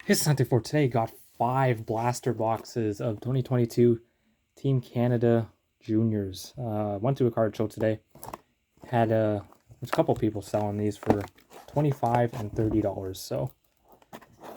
Here's something for today. Got 5 blaster boxes of 2022 Team Canada Juniors. Went to a card show today. Had there's a couple people selling these for $25 and $30. So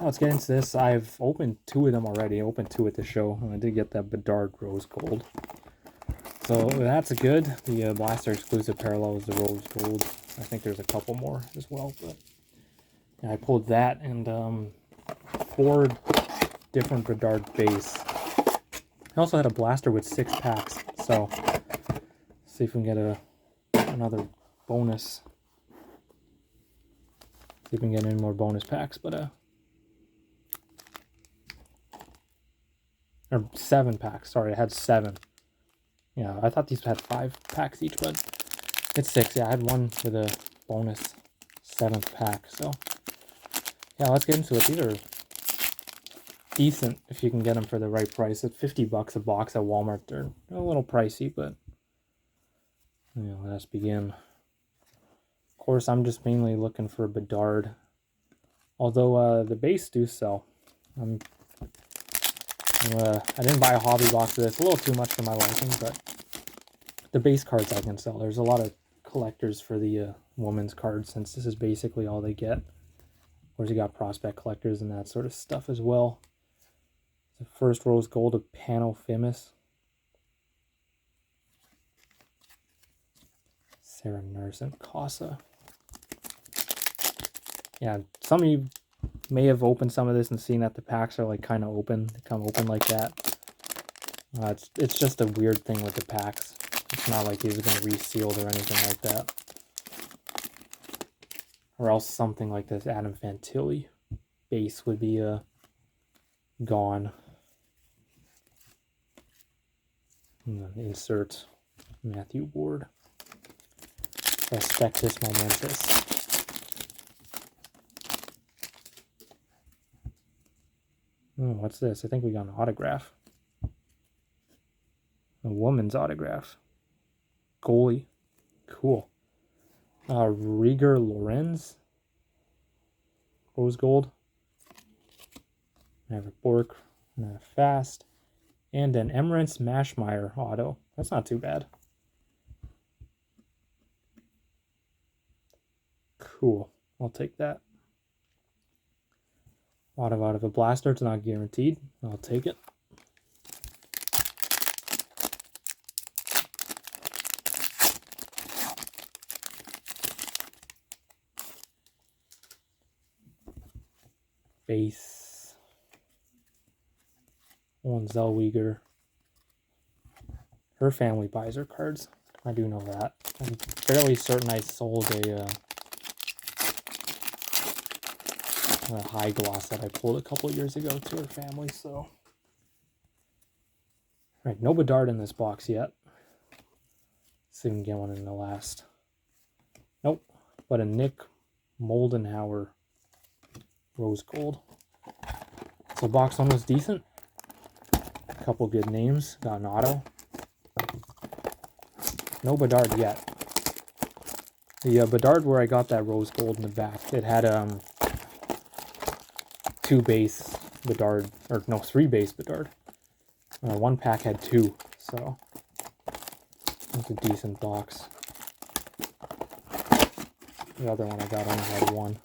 let's get into this. I've opened 2 of them already. I opened 2 at the show, and I did get that Bedard Rose Gold. So that's good. The blaster exclusive parallel is the Rose Gold. I think there's a couple more as well, but yeah, I pulled that and 4 different Bedard base. I also had a blaster with 6 packs, so see if we can get another bonus. See if we can get any more bonus packs, but or 7 packs. Sorry, I had 7. Yeah, I thought these had 5 packs each, but it's 6. Yeah, I had one with a bonus 7th pack. So yeah, let's get into it. These are decent if you can get them for the right price. At $50 a box at Walmart, they're a little pricey, but yeah, let us begin. Of course, I'm just mainly looking for Bedard, although the base do sell. I didn't buy a hobby box of this, a little too much for my liking, but the base cards I can sell. There's a lot of collectors for the women's cards, since this is basically all they get. Of course, you got prospect collectors and that sort of stuff as well. The first Rose Gold of Pano Fimis. Sarah Nurse and Casa. Yeah, some of you may have opened some of this and seen that the packs are like kind of open. They come open like that. It's just a weird thing with the packs. It's not like these are going to resealed or anything like that. Or else something like this Adam Fantilli base would be gone. And then insert Matthew Ward. Prospectus Momentous. What's this? I think we got an autograph. A woman's autograph. Goalie. Cool. Rieger Lorenz. Rose Gold. I have a Bork. And a Fast. And an Emirates Mashmeyer auto. That's not too bad. Cool. I'll take that. Auto out of a blaster. It's not guaranteed. I'll take it. Base. One Zellweger. Her family buys her cards. I do know that. I'm fairly certain I sold a high gloss that I pulled a couple years ago to her family, so. Alright, no Bedard in this box yet. Let's see if we can get one in the last. Nope, but a Nick Moldenhauer Rose Gold. So box 1 was decent. A couple good names. Got an auto. No Bedard yet. The Bedard where I got that Rose Gold in the back, it had 2 base Bedard, or no, 3 base Bedard. 1 pack had 2, so that's a decent box. The other one I got only had 1.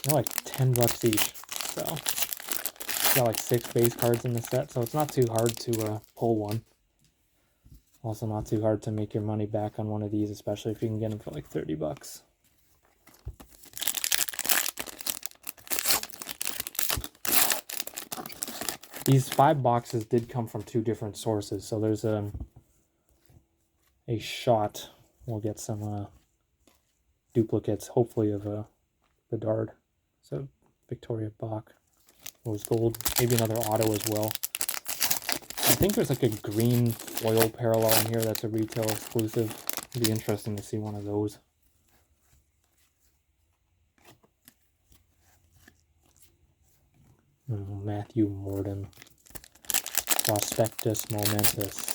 They're like $10 each, so got like 6 base cards in the set, so it's not too hard to pull one. Also not too hard to make your money back on one of these, especially if you can get them for like $30. These 5 boxes did come from 2 different sources, so there's a shot we'll get some duplicates, hopefully, of a Bedard. So Victoria Bach, Rose Gold, maybe another auto as well. I think there's like a green foil parallel in here that's a retail exclusive. It'd be interesting to see one of those. Matthew Morden. Prospectus Momentous.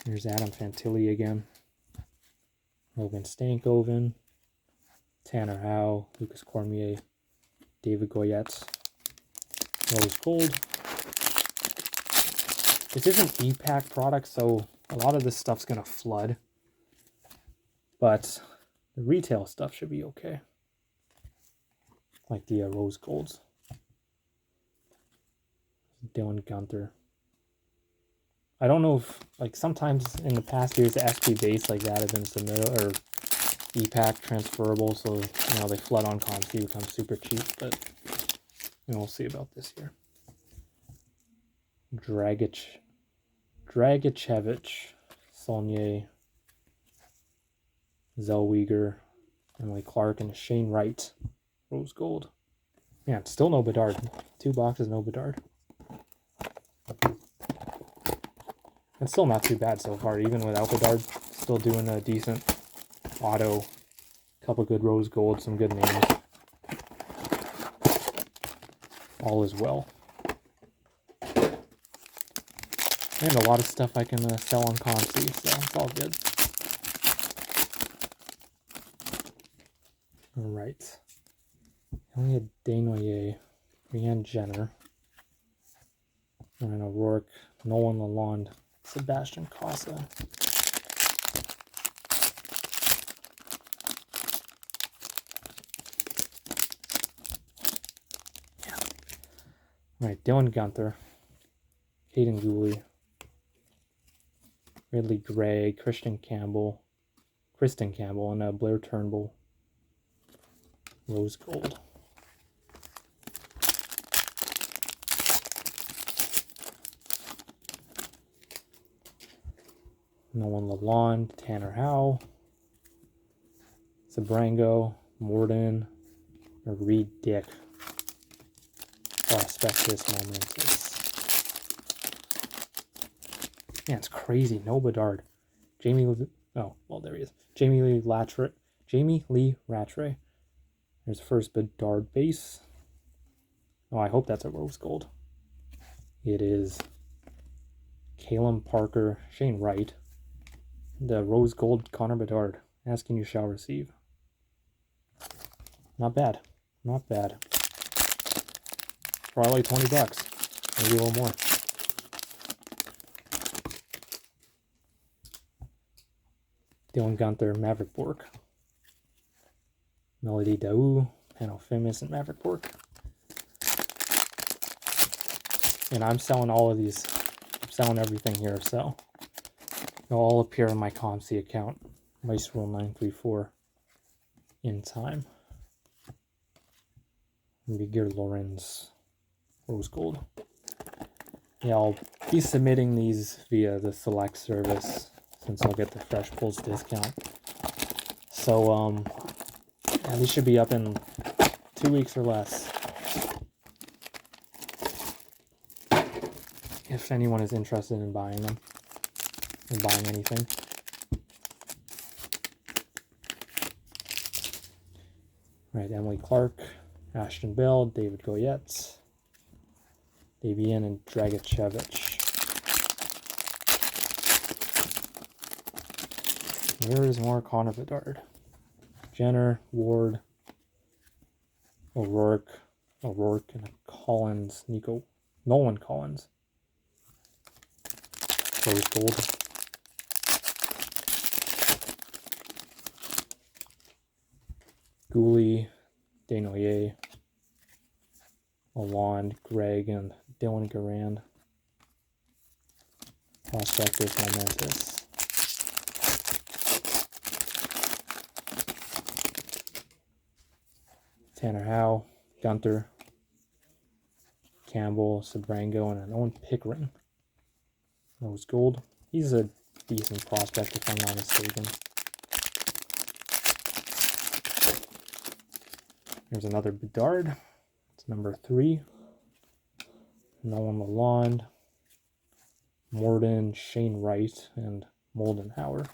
Here's Adam Fantilli again. Logan Stankoven, Tanner Howe, Lucas Cormier, David Goyette, Rose Gold. This is an e-pack product, so a lot of this stuff's going to flood. But the retail stuff should be okay. Like the Rose Golds. Dylan Guenther. I don't know if, like, sometimes in the past years the SP base like that have been submitted, or e-pack transferable, so, you know, they flood on ComC, become super cheap, but, you know, we'll see about this year. Dragicevich, Saulnier, Zellweger, Emily Clark, and Shane Wright, Rose Gold. Yeah, still no Bedard. 2 boxes, no Bedard. It's still not too bad so far, even without Bedard. Still doing a decent auto. Couple good Rose Gold, some good names. All is well. And a lot of stuff I can sell on ComC, so it's all good. Alright. Elliot Desnoyers, Brianne Jenner, Ryan O'Rourke, Nolan Lalonde, Sebastian Casa. Yeah. Alright, Dylan Guenther, Hayden Gooley, Ridley Gray, Kristen Campbell, and Blair Turnbull. Rose Gold. Nolan Lalonde, Tanner Howe, Sabrango, Morden, or Reed Dick. Prospectus Momentous. Man, it's crazy. No Bedard. Oh, well, there he is. Jamie Lee Rattray. There's first Bedard base. Oh, I hope that's a Rose Gold. It is. Calum Parker, Shane Wright. The Rose Gold Connor Bedard. Asking you shall receive. Not bad. Not bad. Probably like 20 bucks. Maybe a little more. Dylan Guenther, Maverick Bork. Melody Daou, Pano Famous, and Maverick Bork. And I'm selling all of these. I'm selling everything here, so they'll all appear on my ComC account, Maestro934, in time. Miguel Lorenz, Rose Gold. Yeah, I'll be submitting these via the Select service since I'll get the Fresh Pulls discount. So, yeah, these should be up in 2 weeks or less. If anyone is interested in buying them, or buying anything. Right, Emily Clark, Ashton Bell, David Goyette, Davian, and Dragicevich. There is more Connor Bedard. Jenner, Ward, O'Rourke, and Collins, Nolan Collins. Rose Gold. Gooley, Desnoyers, Lalonde, Gregg, and Dylan Garand. Prospectus Momentous. Tanner Howe, Guenther, Campbell, Sabrango, and an Owen Pickering. Rose Gold. He's a decent prospect if I'm not mistaken. Here's another Bedard. It's number 3. Nolan Lalonde, Morden, Shane Wright, and Moldenhauer.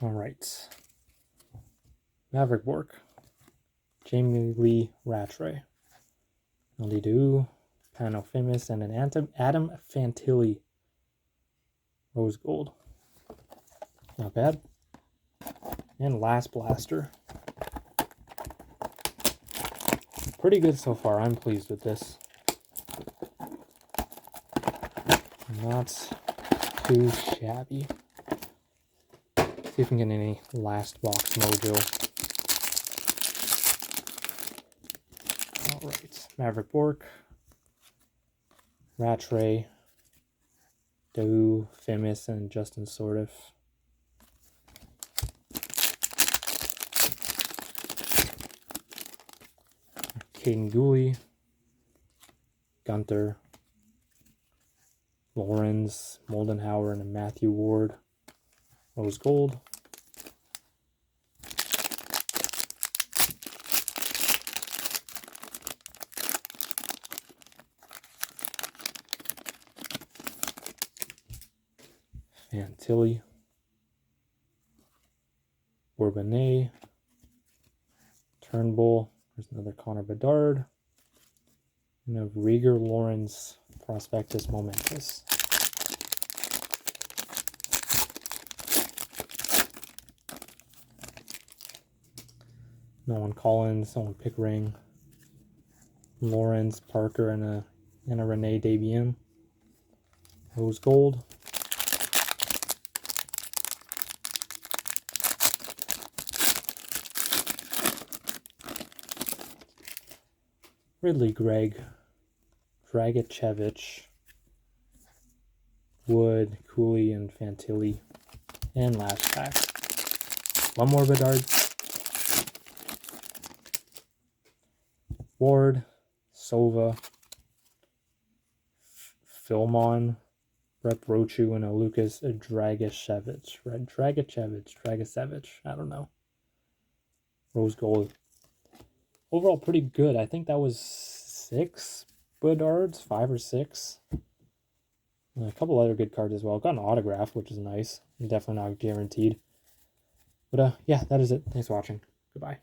All right. Maverick Bork, Jamie Lee Rattray, Melody Daou, Pano Famous, and an Adam Fantilli rose gold. Not bad. And last blaster. Pretty good so far. I'm pleased with this. Not too shabby. See if we can get any last box mojo. Alright. Maverick Bork. Rattray. Dahu, Famous, and Justin Sordiff. Caden Gooley. Gunther. Lawrence, Moldenhauer, and Matthew Ward. Rose gold. Fantilli. Bourbonnais. Turnbull. There's another Connor Bedard. And a Rieger Lawrence Prospectus Momentous. Nolan Collins, Nolan Pickering, Lawrence Parker, and a Renee Dabian. Rose gold. Ridley Gregg, Dragachevich, Wood, Cooley, and Fantilli. And last pack. One more Bedard. Ward, Sova, Filmon, Rep Rochu, and a Lucas Dragachevich. Dragachevich. I don't know. Rose gold. Overall, pretty good. I think that was 6 Bedards, 5 or 6. And a couple other good cards as well. Got an autograph, which is nice. Definitely not guaranteed. But yeah, that is it. Thanks for watching. Goodbye.